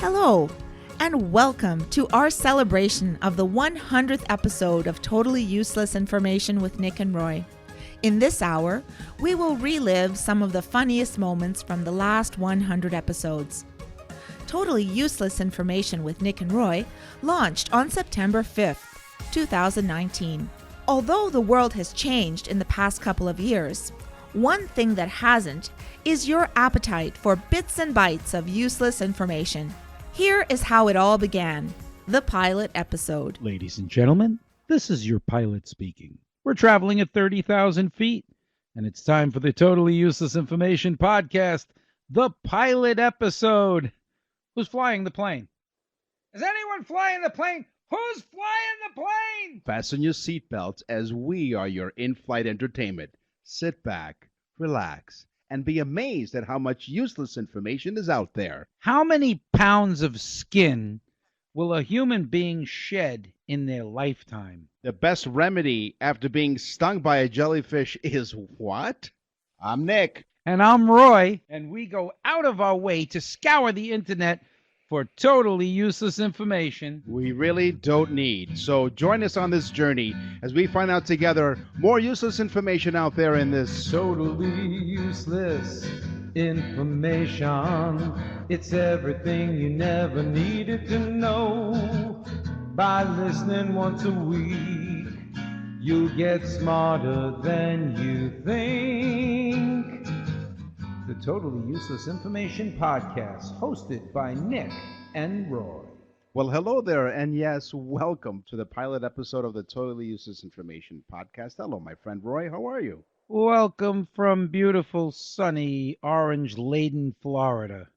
Hello, and welcome to our celebration of the 100th episode of Totally Useless Information with Nick and Roy. In this hour, we will relive some of the funniest moments from the last 100 episodes. Totally Useless Information with Nick and Roy launched on September 5th, 2019. Although the world has changed in the past couple of years, one thing that hasn't is your appetite for bits and bytes of useless information. Here is how it all began, the pilot episode. Ladies and gentlemen, this is your pilot speaking. We're traveling at 30,000 feet, and it's time for the Totally Useless Information podcast, the pilot episode. Who's flying the plane? Is anyone flying the plane? Who's flying the plane? Fasten your seatbelts as we are your in-flight entertainment. Sit back, relax, and be amazed at how much useless information is out there. How many pounds of skin will a human being shed in their lifetime? The best remedy after being stung by a jellyfish is what? I'm Nick. And I'm Roy, and we go out of our way to scour the internet for totally useless information We really don't need. So join us on this journey as we find out together more useless information out there in this. totally useless information. It's everything you never needed to know. By listening once a week, you'll get smarter than you think. The Totally Useless Information Podcast, hosted by Nick and Roy. Well, hello there, and yes, welcome to the pilot episode of the Totally Useless Information Podcast. Hello, my friend Roy. How are you? Welcome from beautiful, sunny, orange-laden Florida.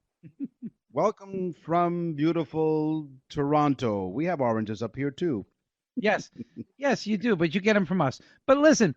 Welcome from beautiful Toronto. We have oranges up here, too. Yes, yes, you do, but you get them from us. But listen,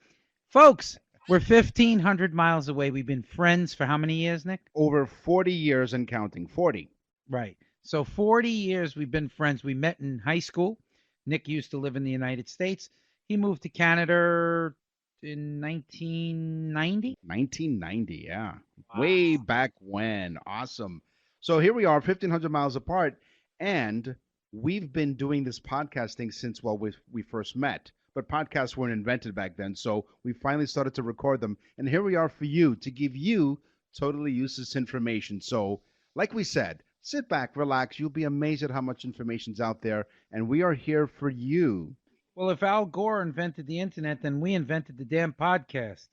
folks, we're 1,500 miles away. We've been friends for how many years, Nick? Over 40 years and counting. 40. Right. So 40 years we've been friends. We met in high school. Nick used to live in the United States. He moved to Canada in 1990. 1990, yeah. Wow. Way back when. Awesome. So here we are, 1,500 miles apart, and we've been doing this podcasting since, well, we first met. But podcasts weren't invented back then, so we finally started to record them. And here we are for you, to give you totally useless information. So, like we said, sit back, relax. You'll be amazed at how much information's out there, and we are here for you. Well, if Al Gore invented the internet, then we invented the damn podcast.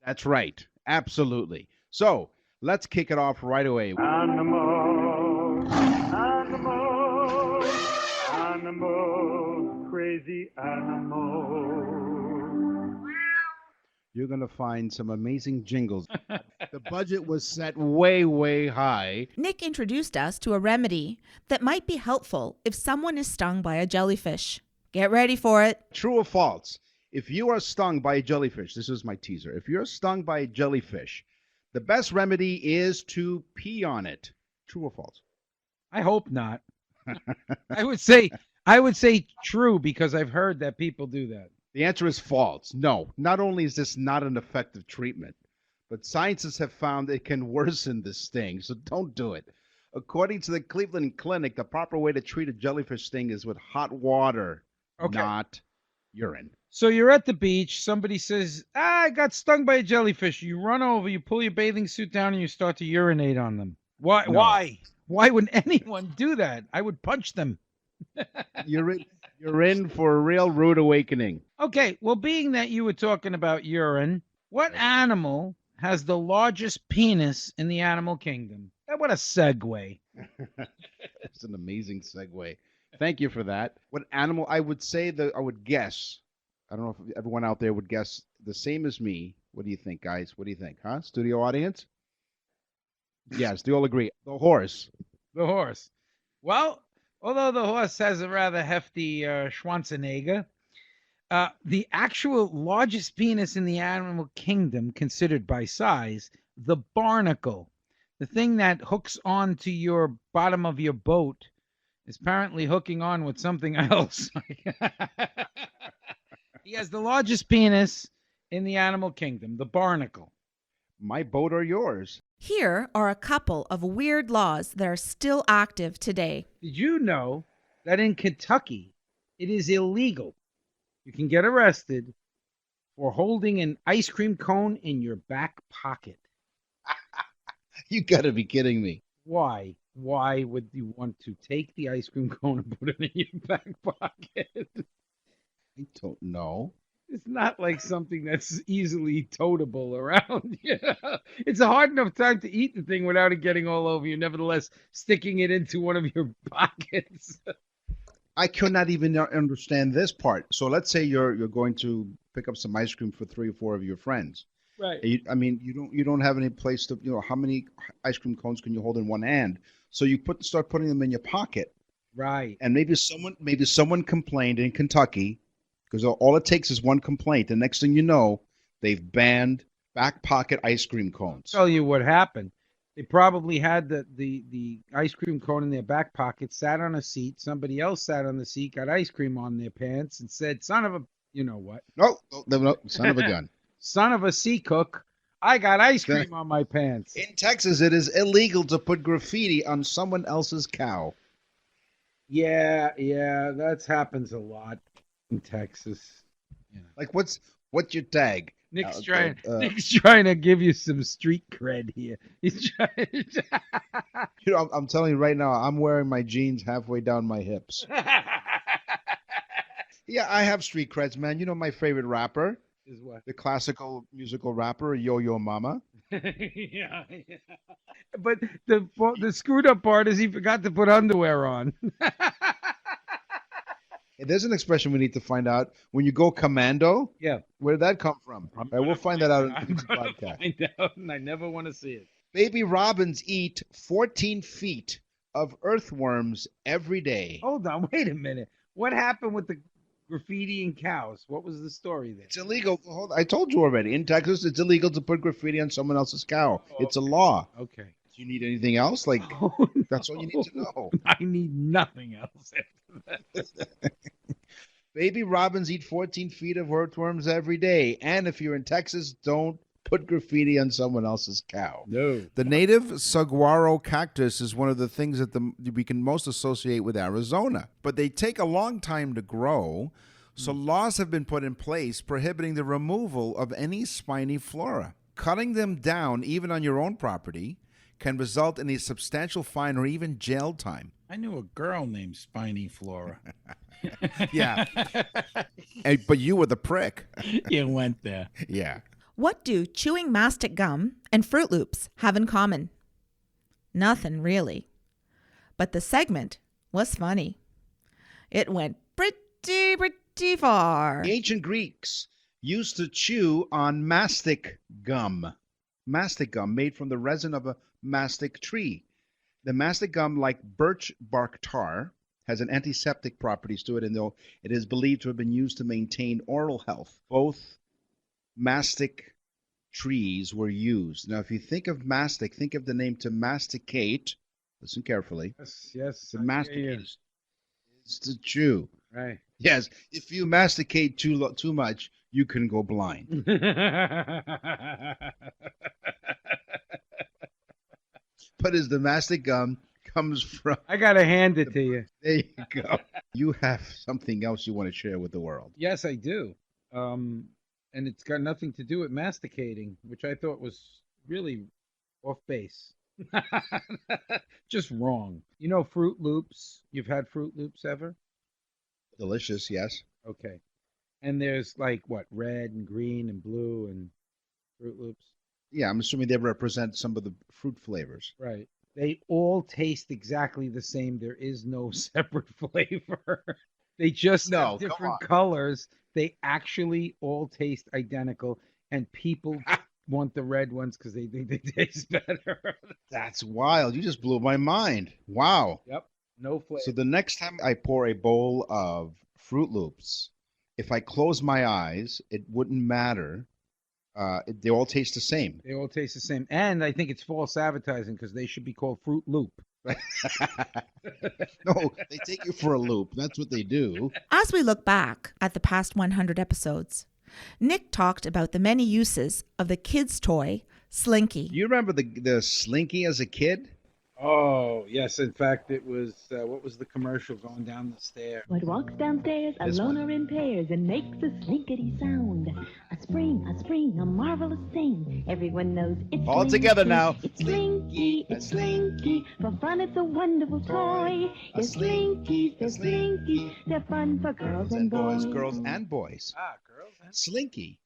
That's right. Absolutely. So, let's kick it off right away. Animals, animals, animals, crazy animals. You're going to find some amazing jingles. The budget was set way, way high. Nick introduced us to a remedy that might be helpful if someone is stung by a jellyfish. Get ready for it. True or false? If you are stung by a jellyfish, this is my teaser. If you're stung by a jellyfish, the best remedy is to pee on it. True or false? I hope not. I would say true, because I've heard that people do that. The answer is false. No, not only is this not an effective treatment, but scientists have found it can worsen the sting, so don't do it. According to the Cleveland Clinic, the proper way to treat a jellyfish sting is with hot water, Okay. not urine. So you're at the beach. Somebody says, I got stung by a jellyfish. You run over, you pull your bathing suit down, and you start to urinate on them. Why? No. Why? Why would anyone do that? I would punch them. You're in for a real rude awakening. Okay, well, being that you were talking about urine, what animal has the largest penis in the animal kingdom? What a segue. It's an amazing segue. Thank you for that. What animal? I would say I would guess. I don't know if everyone out there would guess the same as me. What do you think, guys? What do you think, huh? Studio audience? Yes, do you all agree? The horse. The horse. Well, although the horse has a rather hefty Schwarzenegger, the actual largest penis in the animal kingdom, considered by size, the barnacle, the thing that hooks onto your bottom of your boat, is apparently hooking on with something else. He has the largest penis in the animal kingdom, the barnacle. My boat or yours. Here are a couple of weird laws that are still active today. Did you know that in Kentucky, it is illegal? You can get arrested for holding an ice cream cone in your back pocket. You got to be kidding me. Why? Why would you want to take the ice cream cone and put it in your back pocket? I don't know. It's not like something that's easily toteable around. It's a hard enough time to eat the thing without it getting all over you. Nevertheless, sticking it into one of your pockets. I could not even understand this part. So let's say you're going to pick up some ice cream for 3 or 4 of your friends. Right. You don't have any place to, how many ice cream cones can you hold in one hand? So you start putting them in your pocket. Right. And maybe someone complained in Kentucky, because all it takes is one complaint. The next thing you know, they've banned back pocket ice cream cones. Tell you what happened. They probably had the ice cream cone in their back pocket, sat on a seat. Somebody else sat on the seat, got ice cream on their pants, and said, "Son of a, you know what? No, son of a gun." Son of a sea cook, I got ice cream on my pants. In Texas, it is illegal to put graffiti on someone else's cow. Yeah, that happens a lot in Texas. Yeah. Like, what's your tag? Nick's trying to give you some street cred here. He's trying. I'm telling you right now, I'm wearing my jeans halfway down my hips. Yeah, I have street creds, man. You know my favorite rapper? Is what? The classical musical rapper, Yo-Yo Mama. yeah. But the screwed up part is he forgot to put underwear on. There's an expression we need to find out. When you go commando, Yeah. where did that come from? We'll find that out in this podcast. Find out, and I never want to see it. Baby robins eat 14 feet of earthworms every day. Hold on, wait a minute. What happened with the graffiti and cows? What was the story there? It's illegal. I told you already. In Texas, it's illegal to put graffiti on someone else's cow. It's a law. Okay. Do you need anything else? Like, Oh, that's all you need to know. I need nothing else after that. Baby robins eat 14 feet of earthworms every day. And if you're in Texas, don't put graffiti on someone else's cow. No. The native saguaro cactus is one of the things that we can most associate with Arizona. But they take a long time to grow, so laws have been put in place prohibiting the removal of any spiny flora. Cutting them down, even on your own property, can result in a substantial fine or even jail time. I knew a girl named Spiny Flora. Yeah. But you were the prick. You went there. Yeah. What do chewing mastic gum and Fruit Loops have in common? Nothing, really. But the segment was funny. It went pretty far. The ancient Greeks used to chew on mastic gum. Mastic gum made from the resin of a mastic tree. The mastic gum, like birch bark tar, has an antiseptic properties to it, and though it is believed to have been used to maintain oral health, both mastic trees were used. Now, if you think of mastic, think of the name to masticate. Listen carefully. Yes. To I hear masticate you. is to chew. Right. Yes, if you masticate too much, you can go blind. But as the mastic gum comes from, I gotta hand it to you. there you go. You have something else you want to share with the world. Yes, I do. And it's got nothing to do with masticating, which I thought was really off base. Just wrong. You know Fruit Loops? You've had Fruit Loops ever? Delicious, yes. Okay. And there's like what, red and green and blue and Fruit Loops? Yeah, I'm assuming they represent some of the fruit flavors. Right. They all taste exactly the same. There is no separate flavor. They just No, have come different on. colors. They actually all taste identical, and people want the red ones because they think they taste better. That's wild. You just blew my mind. Wow. Yep. No flavor. So the next time I pour a bowl of Fruit Loops, if I close my eyes, it wouldn't matter. They all taste the same. They all taste the same. And I think it's false advertising because they should be called Fruit Loop. No, they take you for a loop. That's what they do. As we look back at the past 100 episodes, Nick talked about the many uses of the kids' toy Slinky. Do you remember the Slinky as a kid? Oh, yes. In fact, it was, what was the commercial going down the stair? What walks downstairs This alone one. or in pairs and makes a slinkety sound? A spring, a marvelous thing. Everyone knows it's All Slinky. together now. It's Slinky, it's Slinky. For fun, it's a wonderful toy. A They're Slinky, Slinkies, they're a Slinky. Slinkies. They're fun for girls and boys. Girls and boys. Ah, girls. Huh? Slinky.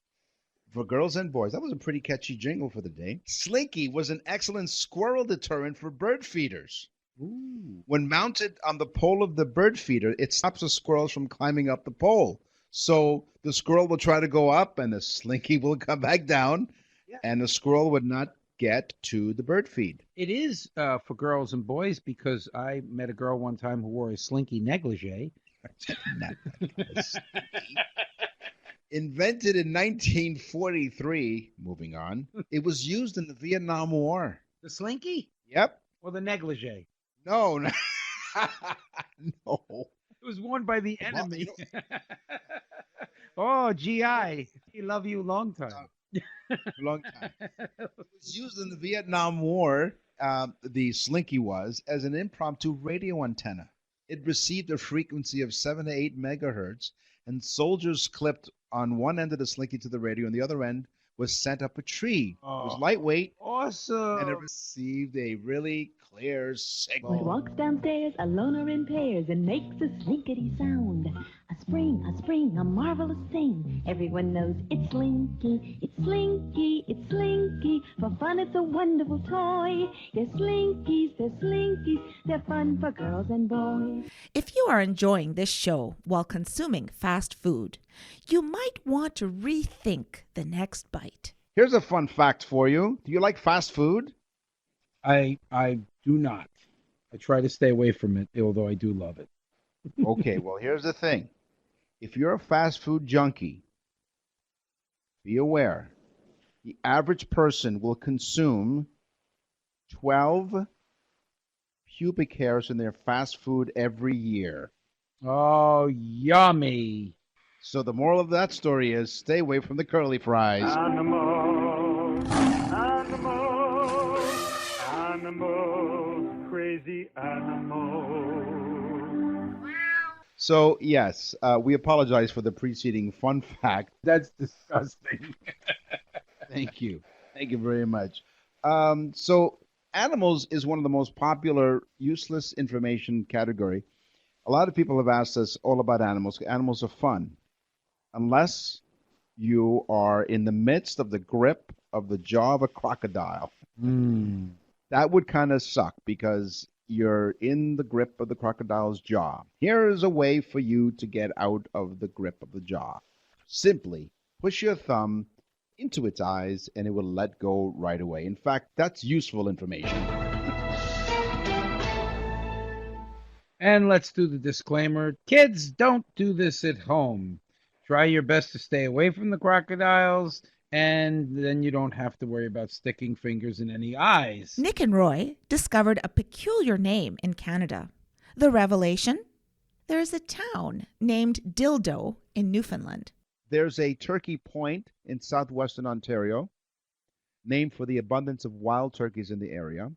For girls and boys. That was a pretty catchy jingle for the day. Slinky was an excellent squirrel deterrent for bird feeders. Ooh. When mounted on the pole of the bird feeder, it stops the squirrels from climbing up the pole. So the squirrel will try to go up and the Slinky will come back down, and the squirrel would not get to the bird feed. It is for girls and boys because I met a girl one time who wore a slinky negligee. Invented in 1943, moving on, it was used in the Vietnam War. The slinky Yep. or the negligee? No. No. It was worn by the Well, enemy. you Oh, GI. He love you long time. A long time. It was used in the Vietnam War, the Slinky was, as an impromptu radio antenna. It received a frequency of 7 to 8 megahertz, and soldiers clipped on one end of the Slinky to the radio, and the other end was sent up a tree. It was Oh. lightweight, Awesome. and it received a really clear What signal. walks downstairs alone or in pairs and makes a slinkety sound? A spring, a marvelous thing. Everyone knows it's Slinky, it's Slinky, it's Slinky. For fun, it's a wonderful toy. They're Slinkies, they're Slinkies. They're fun for girls and boys. If you are enjoying this show while consuming fast food, you might want to rethink the next bite. Here's a fun fact for you. Do you like fast food? I do not. I try to stay away from it, although I do love it. Okay, well, here's the thing. If you're a fast food junkie, be aware. The average person will consume 12 pubic hairs in their fast food every year. Oh, yummy. So the moral of that story is stay away from the curly fries. Animals, animals, animals, crazy animals. So, yes, we apologize for the preceding fun fact. That's disgusting. Thank you. Thank you very much. So animals is one of the most popular useless information category. A lot of people have asked us all about animals. Animals are fun. Unless you are in the midst of the grip of the jaw of a crocodile. Mm. That would kind of suck because you're in the grip of the crocodile's jaw. Here is a way for you to get out of the grip of the jaw. Simply push your thumb into its eyes and it will let go right away. In fact, that's useful information. And let's do the disclaimer. Kids, don't do this at home. Try your best to stay away from the crocodiles, and then you don't have to worry about sticking fingers in any eyes. Nick and Roy discovered a peculiar name in Canada. The revelation? There is a town named Dildo in Newfoundland. There's a Turkey Point in southwestern Ontario, named for the abundance of wild turkeys in the area.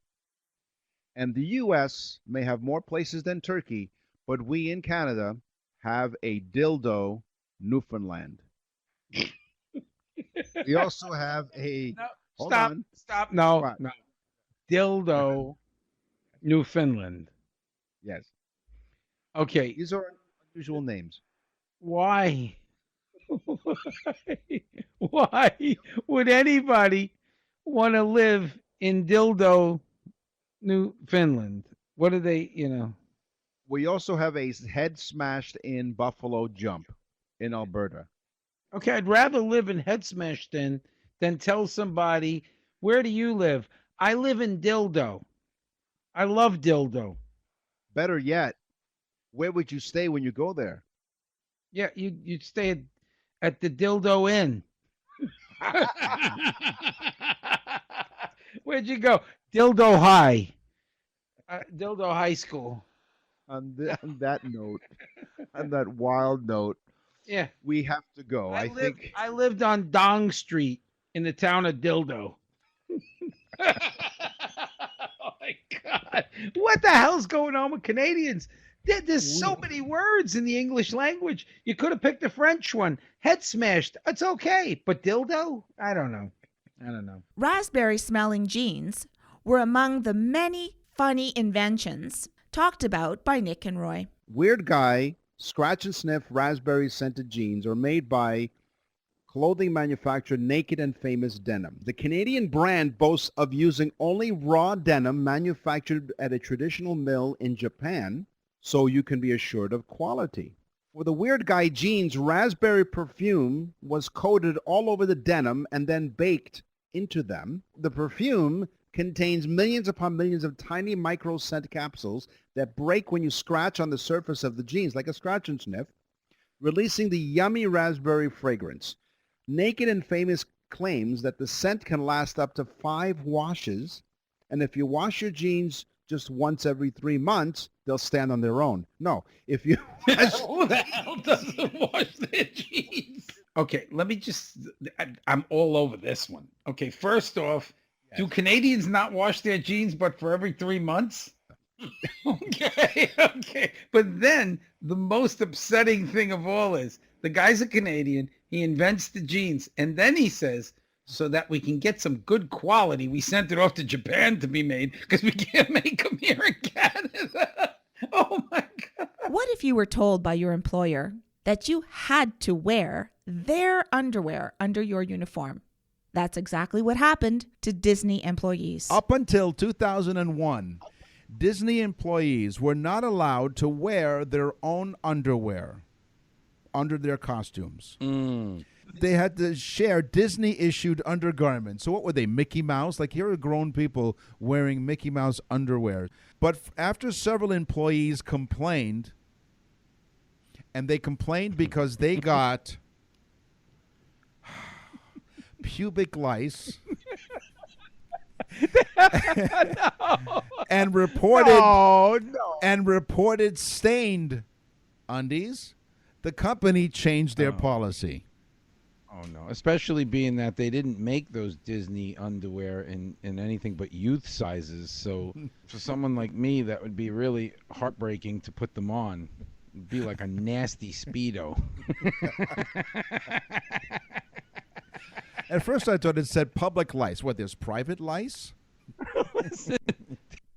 And the U.S. may have more places than Turkey, but we in Canada have a Dildo, Newfoundland. We also have a No, Hold stop. on. Stop. No. What? No. Dildo, Newfoundland. yes. Okay. These are unusual names. Why? Why would anybody want to live in Dildo, Newfoundland? What do they, We also have a head smashed in Buffalo Jump in Alberta. Okay, I'd rather live in Head Smashed In than tell somebody, where do you live? I live in Dildo. I love Dildo. Better yet, where would you stay when you go there? Yeah, you'd stay at the Dildo Inn. Where'd you go? Dildo High. Dildo High School. On that note, on that wild note, Yeah. we have to go. I think I lived on Dong Street in the town of Dildo. Oh my God. What the hell's going on with Canadians? There's so many words in the English language. You could have picked a French one. Head smashed. It's okay. But dildo? I don't know. Raspberry smelling jeans were among the many funny inventions talked about by Nick and Roy. Weird Guy scratch and sniff raspberry scented jeans are made by clothing manufacturer Naked and Famous Denim. The Canadian brand boasts of using only raw denim manufactured at a traditional mill in Japan, so you can be assured of quality. For the Weird Guy jeans, raspberry perfume was coated all over the denim and then baked into them. The perfume contains millions upon millions of tiny micro scent capsules that break when you scratch on the surface of the jeans, like a scratch and sniff, releasing the yummy raspberry fragrance. Naked and Famous claims that the scent can last up to 5 washes, and if you wash your jeans just once every 3 months, they'll stand on their own. No, if you Who the hell doesn't wash their jeans? Okay, let me just, I'm all over this one. Okay, first off, do Canadians not wash their jeans but for every 3 months? Okay. But then the most upsetting thing of all is the guy's a Canadian. He invents the jeans. And then he says, so that we can get some good quality, we sent it off to Japan to be made because we can't make them here in Canada. Oh, my God. What if you were told by your employer that you had to wear their underwear under your uniform? That's exactly what happened to Disney employees. Up until 2001, Disney employees were not allowed to wear their own underwear under their costumes. They had to share Disney-issued undergarments. So what were they, Mickey Mouse? Like, here are grown people wearing Mickey Mouse underwear. But after several employees complained, and they complained because they got pubic lice and reported stained undies, the company changed their policy. Oh no, especially being that they didn't make those Disney underwear in anything but youth sizes. So for someone like me, that would be really heartbreaking to put them on. It'd be like a nasty Speedo. At first I thought it said public lice. What, there's private lice? Listen,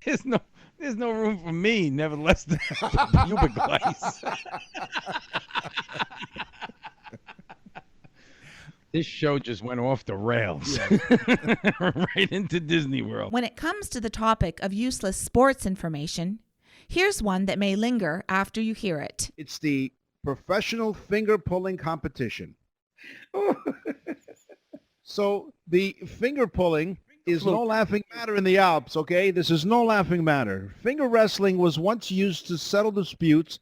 there's no room for me, nevertheless than pubic lice. This show just went off the rails. Right into Disney World. When it comes to the topic of useless sports information, here's one that may linger after you hear it. It's the professional finger pulling competition. So the finger pulling is no laughing matter in the Alps, okay? This is no laughing matter. Finger wrestling was once used to settle disputes,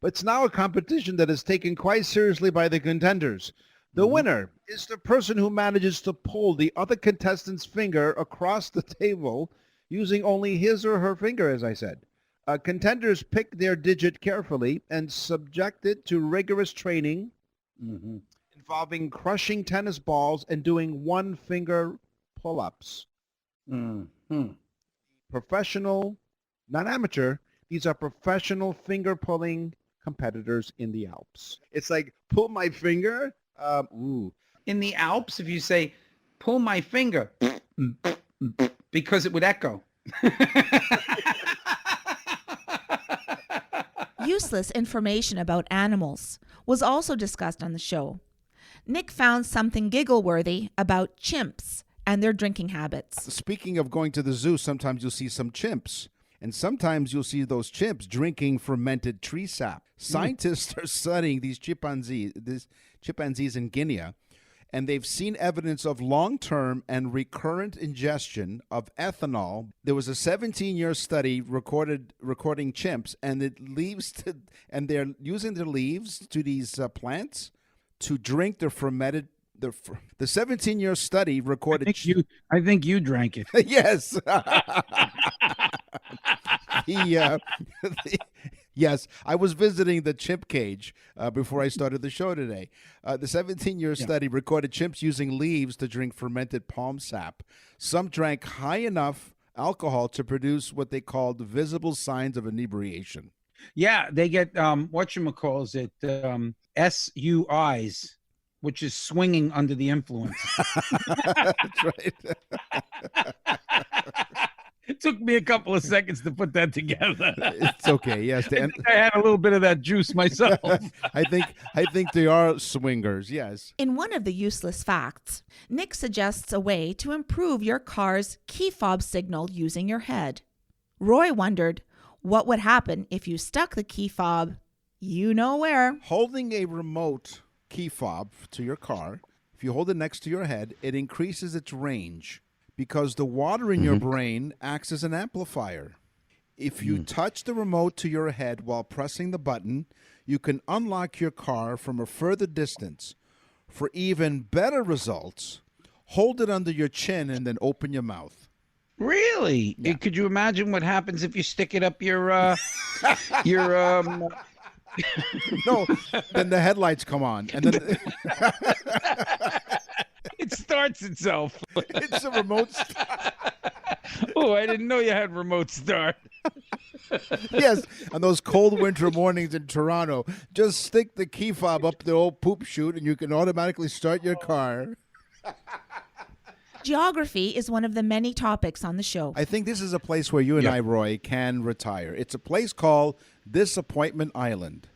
but it's now a competition that is taken quite seriously by the contenders. The winner is the person who manages to pull the other contestant's finger across the table using only his or her finger, as I said. Contenders pick their digit carefully and subject it to rigorous training involving crushing tennis balls and doing one-finger pull-ups. Professional, not amateur, these are professional finger-pulling competitors in the Alps. It's like, pull my finger. In the Alps, if you say, pull my finger, because it would echo. Useless information about animals was also discussed on the show. Nick found something giggle-worthy about chimps and their drinking habits. Speaking of going to the zoo, sometimes you'll see some chimps. And sometimes you'll see those chimps drinking fermented tree sap. Scientists are studying these chimpanzees in Guinea, and they've seen evidence of long-term and recurrent ingestion of ethanol. There was a 17-year study recording chimps, and and they're using their leaves to these plants to drink the fermented. The 17-year study recorded. I think you drank it. Yes. Yes, I was visiting the chimp cage before I started the show today. The 17-year study recorded chimps using leaves to drink fermented palm sap. Some drank high enough alcohol to produce what they called visible signs of inebriation. Yeah, they get whatchamacalls SUIs, which is swinging under the influence. That's right. It took me a couple of seconds to put that together. It's okay. Yes, I think I had a little bit of that juice myself. I think they are swingers. Yes. In one of the useless facts, Nick suggests a way to improve your car's key fob signal using your head. Roy wondered what would happen if you stuck the key fob, you know where. Holding a remote key fob to your car, if you hold it next to your head, it increases its range because the water in your brain acts as an amplifier. If you touch the remote to your head while pressing the button, you can unlock your car from a further distance. For even better results, hold it under your chin and then open your mouth. Really? Yeah. Could you imagine what happens if you stick it up your No, then the headlights come on, and then it starts itself. it's a remote. Oh, I didn't know you had remote start. Yes, on those cold winter mornings in Toronto, just stick the key fob up the old poop chute, and you can automatically start your car. Geography is one of the many topics on the show. I think this is a place where you and I, Roy, can retire. It's a place called Disappointment Island.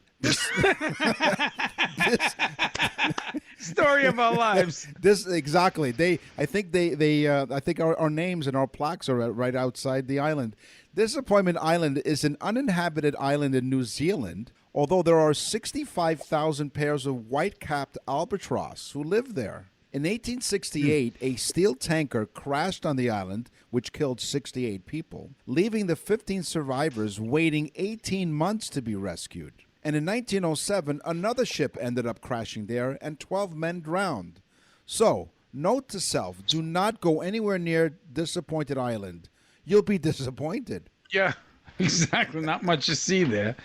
Story of our lives. This exactly. I think our names and our plaques are right outside the island. Disappointment Island is an uninhabited island in New Zealand, although there are 65,000 pairs of white-capped albatross who live there. In 1868, a steel tanker crashed on the island, which killed 68 people, leaving the 15 survivors waiting 18 months to be rescued. And in 1907, another ship ended up crashing there, and 12 men drowned. So, note to self, do not go anywhere near Disappointed Island. You'll be disappointed. Yeah, exactly. Not much to see there.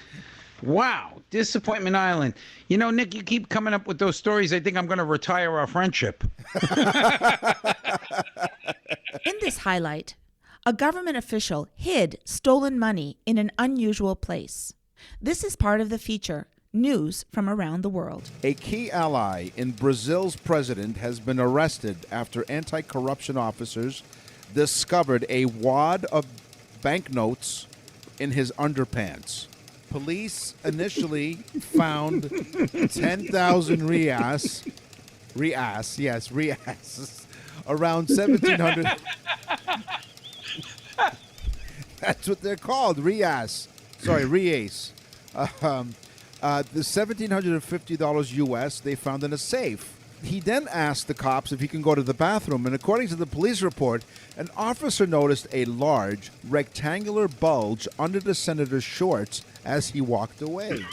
Wow, Disappointment Island. You know, Nick, you keep coming up with those stories. I think I'm going to retire our friendship. In this highlight, a government official hid stolen money in an unusual place. This is part of the feature, News from Around the World. A key ally in Brazil's president has been arrested after anti-corruption officers discovered a wad of banknotes in his underpants. Police initially found 10,000 reais, around 1,700. That's what they're called, reais. The $1,750 US they found in a safe. He then asked the cops if he can go to the bathroom, and according to the police report, an officer noticed a large rectangular bulge under the senator's shorts as he walked away.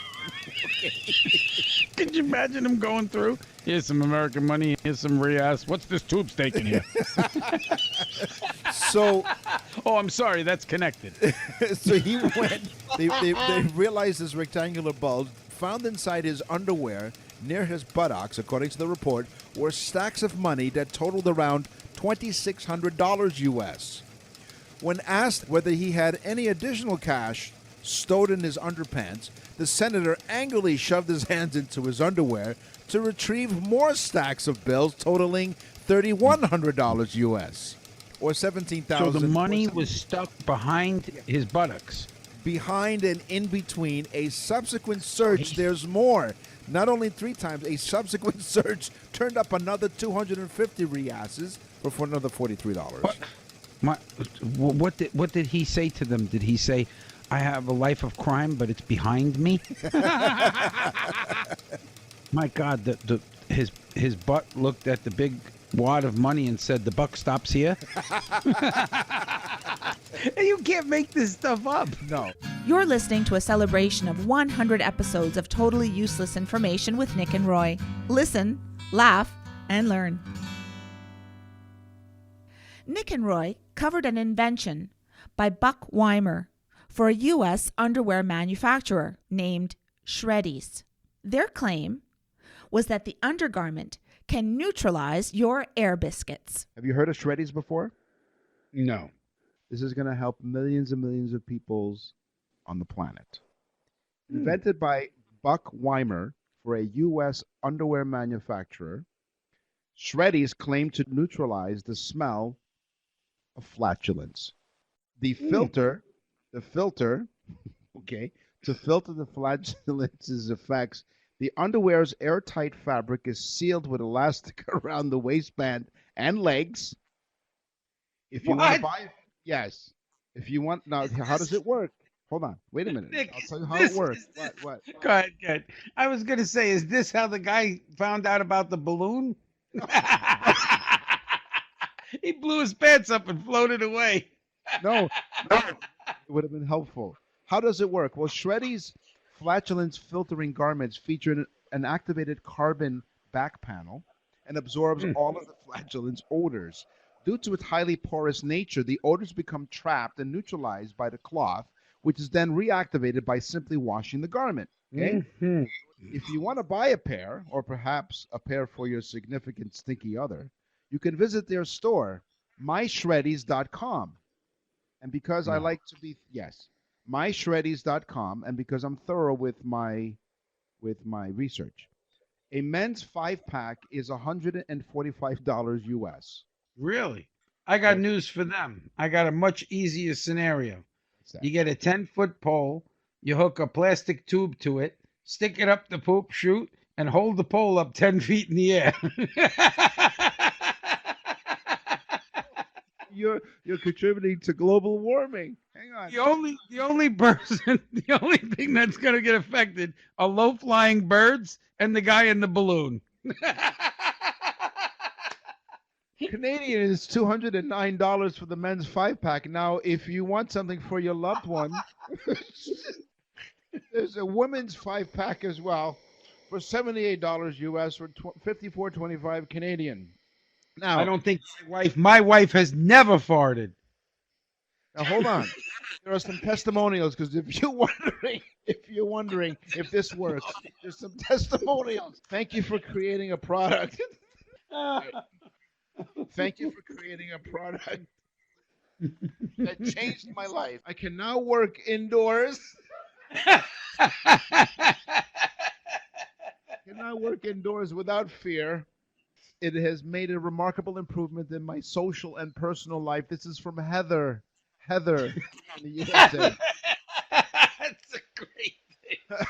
Could you imagine him going through? Here's some American money. Here's some Rias. What's this tube steak in here? So, oh, I'm sorry. That's connected. so he went. They realized this rectangular bulge. Found inside his underwear near his buttocks, according to the report, were stacks of money that totaled around $2,600 US. When asked whether he had any additional cash stowed in his underpants, the senator angrily shoved his hands into his underwear to retrieve more stacks of bills totaling $3,100 US, or $17,000. So the money was stuck behind his buttocks. Behind and in between. A subsequent search, there's more. Not only 3 times, a subsequent search turned up another 250 riases for another $43. What did he say to them? Did he say, I have a life of crime, but it's behind me? My God, his butt looked at the big wad of money and said, the buck stops here? You can't make this stuff up. No. You're listening to a celebration of 100 episodes of totally useless information with Nick and Roy. Listen, laugh, and learn. Nick and Roy covered an invention by Buck Weimer for a U.S. underwear manufacturer named Shreddies. Their claim was that the undergarment can neutralize your air biscuits. Have you heard of Shreddies before? No. This is going to help millions and millions of peoples on the planet. Invented by Buck Weimer for a U.S. underwear manufacturer, Shreddies claim to neutralize the smell of flatulence. The filter, okay, to filter the flatulence's effects, the underwear's airtight fabric is sealed with elastic around the waistband and legs. If you want to buy, yes. If you want, now, how does it work? Hold on, wait a minute. Nick, I'll tell you how it works. What? Go ahead, go ahead. I was going to say, is this how the guy found out about the balloon? He blew his pants up and floated away. No, it would have been helpful. How does it work? Well, Shreddies flatulence filtering garments feature an activated carbon back panel and absorbs all of the flatulence odors. Due to its highly porous nature, the odors become trapped and neutralized by the cloth, which is then reactivated by simply washing the garment. Okay? If you want to buy a pair, or perhaps a pair for your significant stinky other, you can visit their store, myshreddies.com. And because I like to be, myshreddies.com, and because I'm thorough with my research, a men's 5-pack is $145 US. Really? I got news for them. I got a much easier scenario. You get a 10-foot pole, you hook a plastic tube to it, stick it up the poop chute, and hold the pole up 10 feet in the air. You're contributing to global warming. Hang on. The only thing that's gonna get affected are low-flying birds and the guy in the balloon. Canadian is $209 for the men's 5-pack. Now, if you want something for your loved one, there's a women's 5-pack as well for $78 US or $54.25 Canadian. Now, I don't think my wife has never farted. Now hold on. There are some testimonials because if you're wondering if this works, there's some testimonials. Thank you for creating a product. Thank you for creating a product that changed my life. I can now work indoors. Without fear. It has made a remarkable improvement in my social and personal life. This is from Heather in the USA. That's a great thing.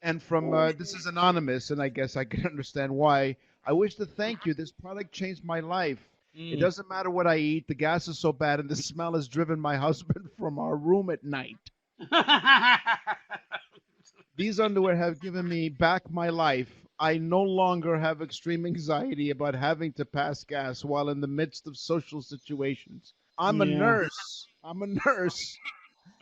And from this is anonymous, and I guess I can understand why. I wish to thank you. This product changed my life. It doesn't matter what I eat. The gas is so bad, and the smell has driven my husband from our room at night. These underwear have given me back my life. I no longer have extreme anxiety about having to pass gas while in the midst of social situations. I'm a nurse. Oh,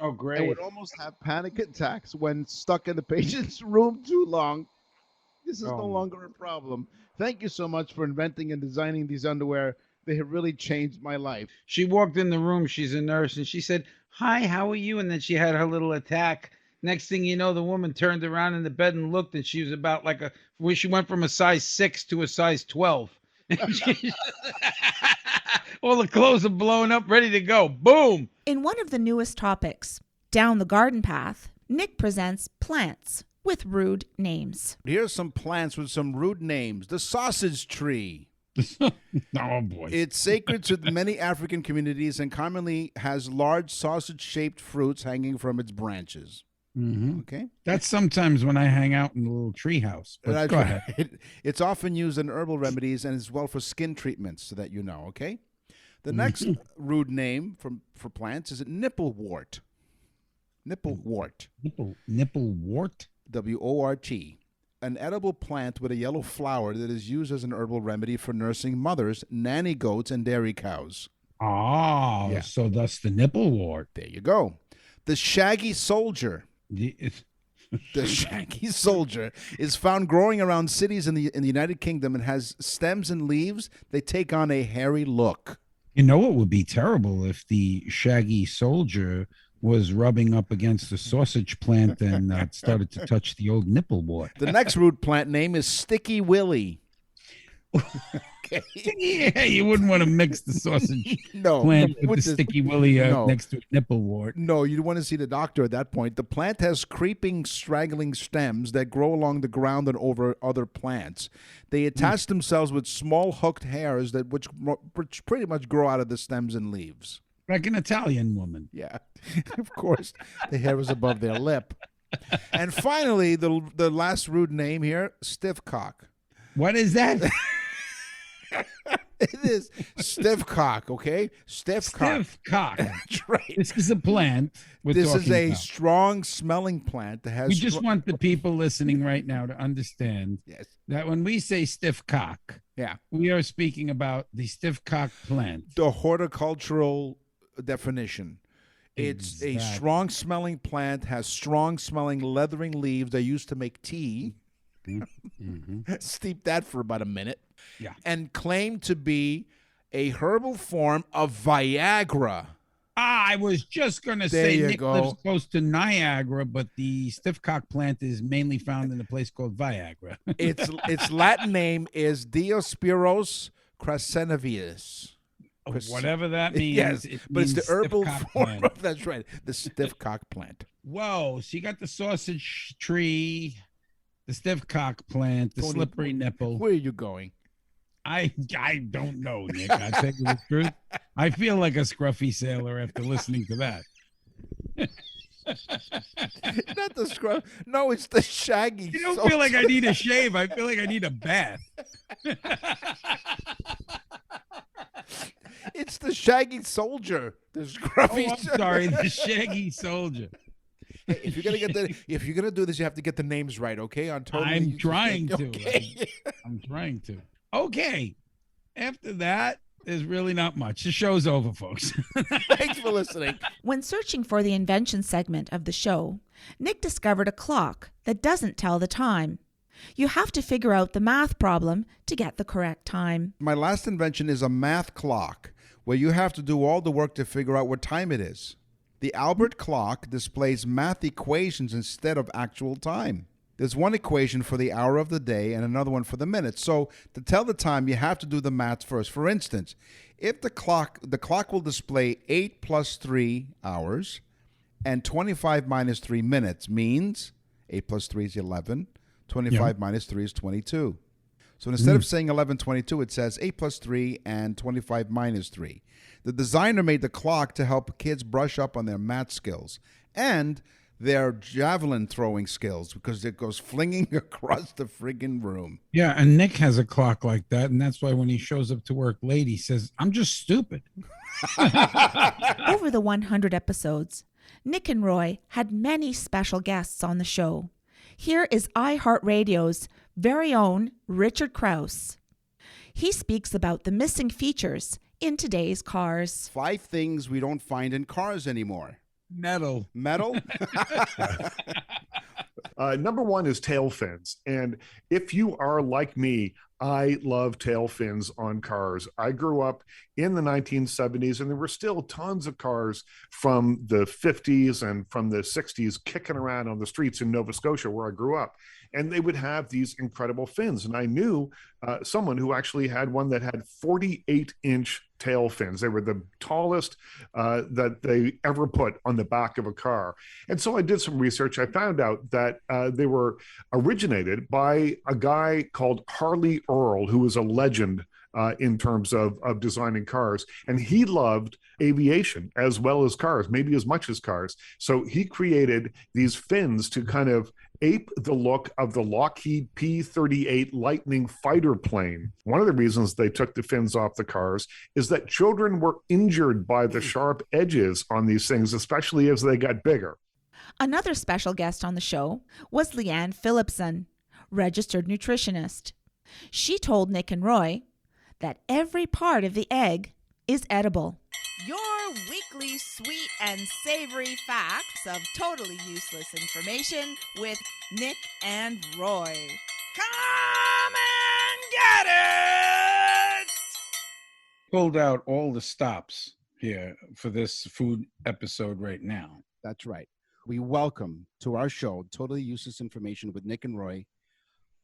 I great. would almost have panic attacks when stuck in the patient's room too long. This is no longer a problem. Thank you so much for inventing and designing these underwear. They have really changed my life. She walked in the room. She's a nurse, and she said, "Hi, how are you?" And then she had her little attack. Next thing you know, the woman turned around in the bed and looked, and she was about she went from a size 6 to a size 12. All the clothes are blown up, ready to go. Boom! In one of the newest topics, Down the Garden Path, Nick presents plants with rude names. Here's some plants with some rude names. The sausage tree. Oh, boy. It's sacred to many African communities and commonly has large sausage-shaped fruits hanging from its branches. Mm-hmm. Okay. That's sometimes when I hang out in the little tree house. But go ahead. It's often used in herbal remedies and is well for skin treatments, so that you know, okay? The next rude name for plants is nipplewort. Nipplewort. Nipplewort? W-O-R-T. An edible plant with a yellow flower that is used as an herbal remedy for nursing mothers, nanny goats, and dairy cows. Oh, Yeah. So that's the nipplewort. There you go. The shaggy soldier. The shaggy soldier is found growing around cities in the United Kingdom and has stems and leaves. They take on a hairy look. You know, it would be terrible if the shaggy soldier was rubbing up against the sausage plant and started to touch the old nipple wart. The next root plant name is Sticky Willie. Okay. Yeah, you wouldn't want to mix the sausage No, plant with with the the- sticky willy no. next to a nipple wart. No, you want to see the doctor at that point. The plant has creeping, straggling stems that grow along the ground and over other plants. They attach themselves with small hooked hairs which pretty much grow out of the stems and leaves. Like an Italian woman. Yeah, of course, the hair is above their lip. And finally, the last rude name here, stiff cock. What is that? It is stiff cock, okay? Stiff cock. Stiff cock. That's right. This is a plant. This is a about. strong-smelling plant that has. We just want the people listening right now to understand Yes. that when we say stiff cock, Yeah. we are speaking about the stiff cock plant. The horticultural definition. It's a Exactly. strong-smelling plant, has strong-smelling leathering leaves they used to make tea. Steep that for about a minute. Yeah. And claimed to be a herbal form of Viagra. I was just going to There say you Nick go. lives close to Niagara, but the stiff cock plant is mainly found in a place called Viagra. Its Latin name is Diospyros crassinovius. Whatever that means. Yes, it but it's means the stiff herbal cock form plant. of, that's right, the stiff cock plant. Whoa, so you got the sausage tree, the stiff cock plant, the Tony, slippery nipple. Where are you going? I don't know, Nick. I tell you the truth. I feel like a scruffy sailor after listening to that. Not the scrub. No, it's the shaggy. You don't feel like I need a shave. I feel like I need a bath. It's the shaggy soldier. The Oh, scruffy. I'm sorry, the shaggy soldier. If you're gonna do this, you have to get the names right, okay? On totally. I'm trying to. Okay. I'm trying to. Okay. After that, there's really not much. The show's over, folks. Thanks for listening. When searching for the invention segment of the show, Nick discovered a clock that doesn't tell the time. You have to figure out the math problem to get the correct time. My last invention is a math clock, where you have to do all the work to figure out what time it is. The Albert clock displays math equations instead of actual time. There's one equation for the hour of the day and another one for the minute. So to tell the time, you have to do the math first. For instance, if the clock will display 8 plus 3 hours and 25 minus 3 minutes, means 8 plus 3 is 11, 25 minus 3 is 22. So instead of saying 11:22, it says 8 plus 3 and 25 minus 3. The designer made the clock to help kids brush up on their math skills and their javelin throwing skills, because it goes flinging across the friggin' room. Yeah, and Nick has a clock like that, and that's why when he shows up to work late, he says, I'm just stupid. Over the 100 episodes, Nick and Roy had many special guests on the show. Here is iHeartRadio's very own Richard Krause. He speaks about the missing features in today's cars. 5 things we don't find in cars anymore. Metal. Metal? Number one is tail fins. And if you are like me, I love tail fins on cars. I grew up in the 1970s, and there were still tons of cars from the 50s and from the 60s kicking around on the streets in Nova Scotia, where I grew up. And they would have these incredible fins. And I knew someone who actually had one that had 48-inch tail fins. They were the tallest that they ever put on the back of a car. And so I did some research. I found out that they were originated by a guy called Harley Earl, who was a legend in terms of designing cars. And he loved aviation as well as cars, maybe as much as cars. So he created these fins to kind of ape the look of the Lockheed P-38 Lightning fighter plane. One of the reasons they took the fins off the cars is that children were injured by the sharp edges on these things, especially as they got bigger. Another special guest on the show was Leanne Phillipson, registered nutritionist. She told Nick and Roy that every part of the egg is edible. Your weekly sweet and savory facts of totally useless information with Nick and Roy. Come and get it! Pulled out all the stops here for this food episode right now. That's right. We welcome to our show, Totally Useless Information with Nick and Roy,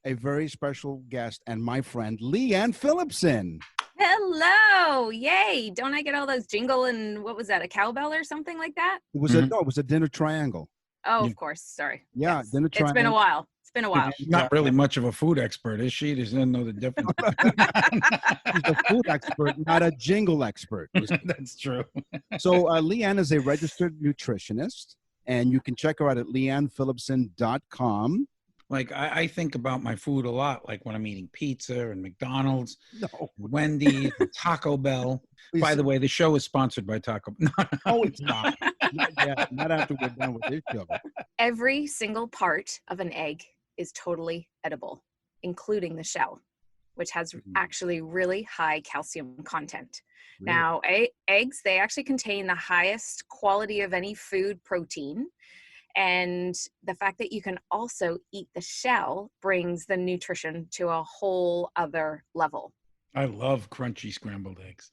a very special guest and my friend, Leanne Phillipson. Hello. Yay. Don't I get all those jingle and what was that, a cowbell or something like that? It was it was a dinner triangle. Oh, Yeah. of course. Sorry. Yeah, Yes. dinner It's been a triangle. while. It's been a while. She's not really much of a food expert, is she? Doesn't know the difference. She's a food expert, not a jingle expert. That's true. So Leanne is a registered nutritionist, and you can check her out at leannephillipson.com. Like I think about my food a lot, like when I'm eating pizza and McDonald's, No. Wendy's, Taco Bell. By the way, the show is sponsored by Taco Bell. Oh, it's not. Not yet. Not after we're done with this show. Every single part of an egg is totally edible, including the shell, which has actually really high calcium content. Really? Now, eggs, they actually contain the highest quality of any food protein. And the fact that you can also eat the shell brings the nutrition to a whole other level. I love crunchy scrambled eggs.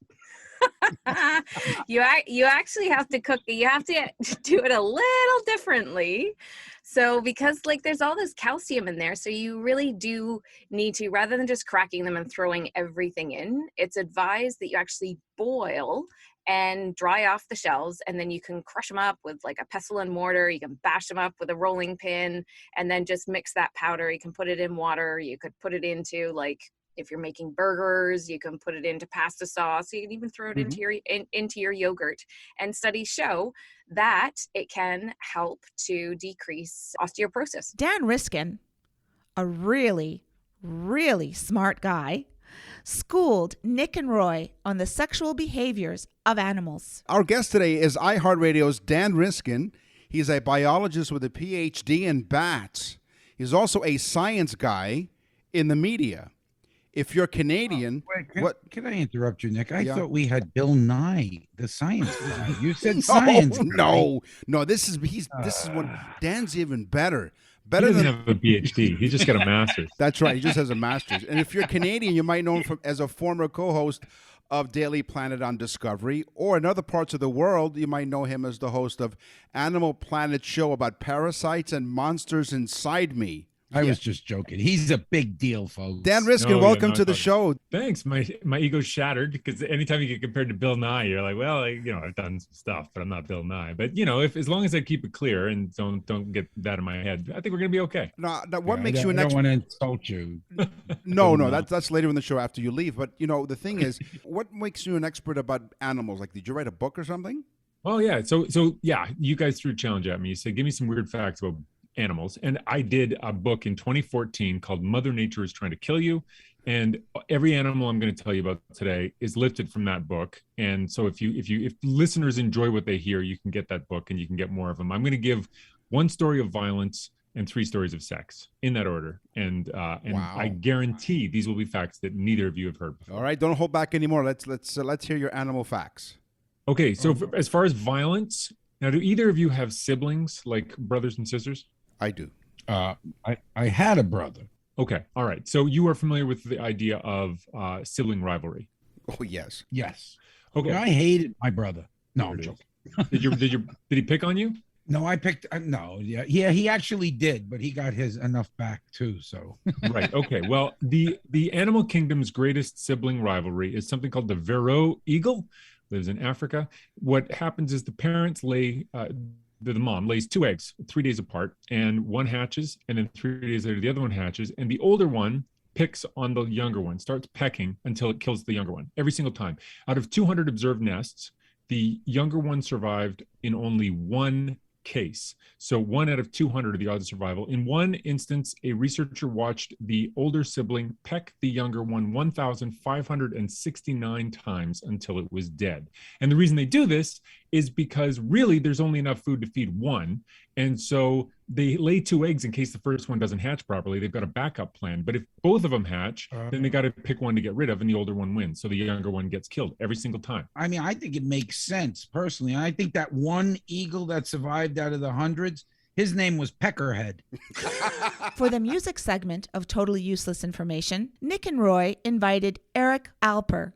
You actually have to cook, you have to do it a little differently. So because like there's all this calcium in there, so you really do need to, rather than just cracking them and throwing everything in, it's advised that you actually boil and dry off the shells, and then you can crush them up with like a pestle and mortar. You can bash them up with a rolling pin and then just mix that powder. You can put it in water. You could put it into, like, if you're making burgers, you can put it into pasta sauce. You can even throw it into your yogurt. And studies show that it can help to decrease osteoporosis. Dan Riskin, a really, really smart guy, schooled Nick and Roy on the sexual behaviors of animals. Our guest today is iHeartRadio's Dan Riskin. He's a biologist with a PhD in bats. He's also a science guy in the media. If you're Canadian, Can I interrupt you, Nick? I Yeah. thought we had Bill Nye, the science guy. You said science. No. This is one. Dan's even better. Better He doesn't than have a PhD. He's just got a master's. That's right. He just has a master's. And if you're Canadian, you might know him as a former co-host of Daily Planet on Discovery, or in other parts of the world, you might know him as the host of Animal Planet show about parasites and monsters inside me. I was just joking. He's a big deal, folks. Dan Riskin, No, yeah, welcome no, to the it's show. Thanks. My ego's shattered because anytime you get compared to Bill Nye, you're like, well, I've done some stuff, but I'm not Bill Nye. But as long as I keep it clear and don't get that in my head, I think we're gonna be okay. Now, what makes you I an don't expert? want to insult you. No, that's later in the show after you leave. But the thing is, what makes you an expert about animals? Like, did you write a book or something? Oh yeah. So yeah, you guys threw a challenge at me. You said, give me some weird facts about animals. And I did a book in 2014 called Mother Nature is Trying to Kill You. And every animal I'm going to tell you about today is lifted from that book. And so if listeners enjoy what they hear, you can get that book and you can get more of them. I'm going to give one story of violence and 3 stories of sex in that order. And Wow. I guarantee these will be facts that neither of you have heard before. All right, don't hold back anymore. Let's hear your animal facts. Okay. So as far as violence, now, do either of you have siblings, like brothers and sisters? I do. I had a brother. Okay. All right. So you are familiar with the idea of sibling rivalry. Oh yes. Yes. Okay. I hated my brother. No, I'm joking. Did he pick on you? No, I picked. No, yeah, he actually did, but he got his enough back too. So Right. Okay. Well, the animal kingdom's greatest sibling rivalry is something called the Varroa eagle. Lives in Africa. What happens is the parents lay. The mom lays 2 eggs 3 days apart, and one hatches, and then 3 days later the other one hatches, and the older one picks on the younger one, starts pecking until it kills the younger one every single time. Out of 200 observed nests, the younger one survived in only 1 case. So 1 out of 200 of the odds of survival. In one instance, a researcher watched the older sibling peck the younger one 1,569 times until it was dead. And the reason they do this is because really there's only enough food to feed one. And so they lay 2 eggs in case the first one doesn't hatch properly. They've got a backup plan. But if both of them hatch, then they got to pick one to get rid of, and the older one wins. So the younger one gets killed every single time. I mean, I think it makes sense personally. I think that one eagle that survived out of the hundreds, his name was Peckerhead. For the music segment of Totally Useless Information, Nick and Roy invited Eric Alper,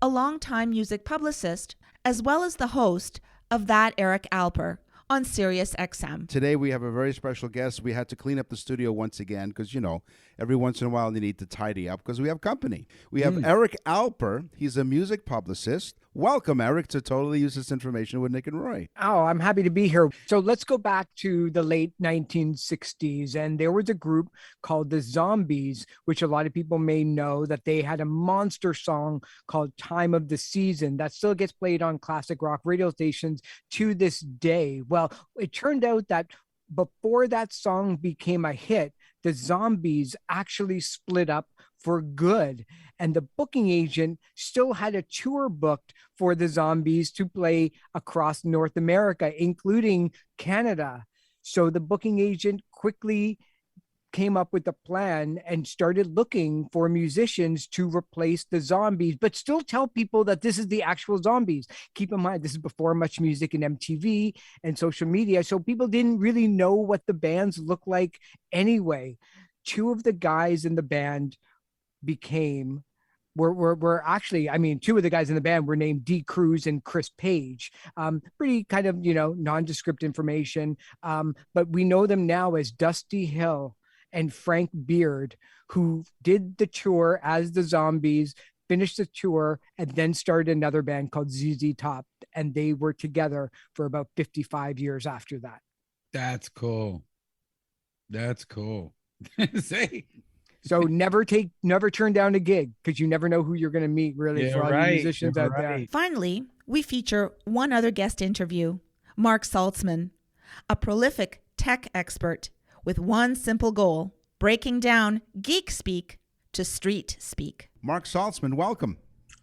a longtime music publicist, as well as the host of That Eric Alper, on Sirius XM. Today we have a very special guest. We had to clean up the studio once again because, every once in a while you need to tidy up because we have company. We have Eric Alper. He's a music publicist. Welcome, Eric, to Totally Useless Information with Nick and Roy. Oh, I'm happy to be here. So let's go back to the late 1960s. And there was a group called the Zombies, which a lot of people may know that they had a monster song called Time of the Season that still gets played on classic rock radio stations to this day. Well, it turned out that before that song became a hit, the Zombies actually split up for good. And the booking agent still had a tour booked for the Zombies to play across North America, including Canada. So the booking agent quickly came up with a plan and started looking for musicians to replace the Zombies, but still tell people that this is the actual Zombies. Keep in mind, this is before much music and MTV and social media, so people didn't really know what the bands looked like anyway. Two of the guys in the band were actually, two of the guys in the band were named Dee Cruz and Chris Page. Pretty kind of, nondescript information. But we know them now as Dusty Hill and Frank Beard, who did the tour as the Zombies, finished the tour, and then started another band called ZZ Top. And they were together for about 55 years after that. That's cool. Say. So never turn down a gig, because you never know who you're going to meet, really, for all the musicians out there. Finally, we feature one other guest interview, Mark Saltzman, a prolific tech expert with one simple goal: breaking down geek speak to street speak. Mark Saltzman, welcome.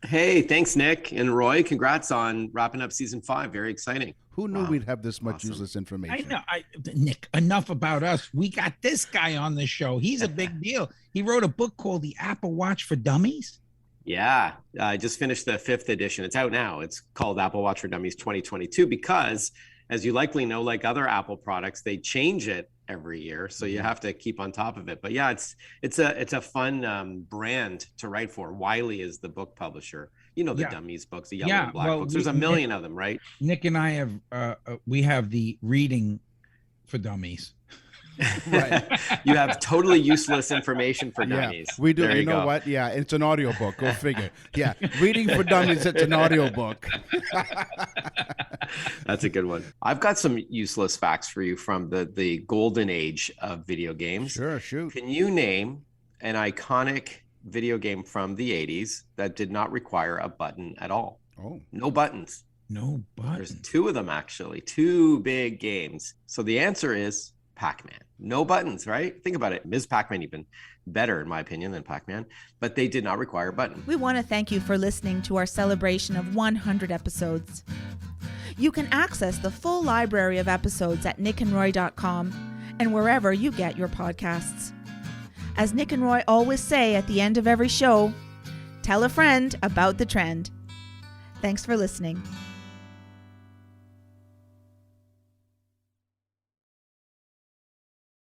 Hey, thanks, Nick and Roy. Congrats on wrapping up season 5. Very exciting. Who knew we'd have this much useless information? I know. Nick, enough about us. We got this guy on the show. He's a big deal. He wrote a book called The Apple Watch for Dummies. Yeah, I just finished the 5th edition. It's out now. It's called Apple Watch for Dummies 2022 because, as you likely know, like other Apple products, they change it every year, so you have to keep on top of it. But yeah, it's a fun brand to write for. Wiley is the book publisher. The Dummies books, the yellow and black books. There's a million of them, right? Nick and I have we have the Reading for Dummies. Right. You have Totally Useless Information for Dummies. Yeah, we do. There you know go. what? Yeah, it's an audiobook. Go figure. Yeah, Reading for Dummies, it's an audiobook. That's a good one. I've got some useless facts for you from the golden age of video games. Sure, shoot. Can you name an iconic video game from the 80s that did not require a button at all? Oh. No buttons. No buttons. There's 2 of them, actually. 2 big games. So the answer is Pac-Man. No buttons, right? Think about it. Ms. Pac-Man even better, in my opinion, than Pac-Man, but they did not require a button. We want to thank you for listening to our celebration of 100 episodes. You can access the full library of episodes at nickandroy.com and wherever you get your podcasts. As Nick and Roy always say at the end of every show, tell a friend about the trend. Thanks for listening.